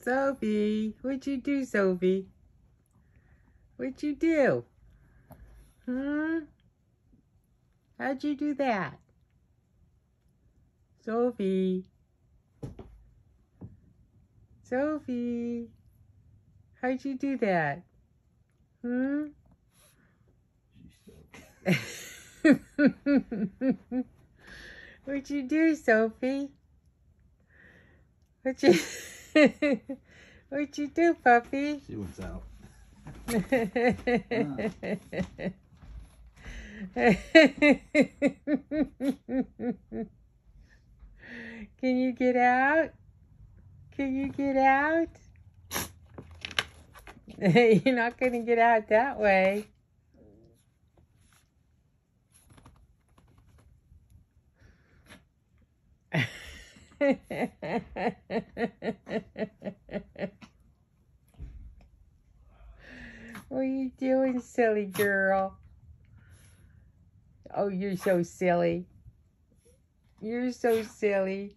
Sophie, what'd you do, Sophie? What'd you do? How'd you do that? Sophie. Sophie. How'd you do that? What'd you do, Sophie? What'd you do, puppy? She wants out. Can you get out? Can you get out? You're not going to get out that way. What are you doing, silly girl? Oh, you're so silly. You're so silly.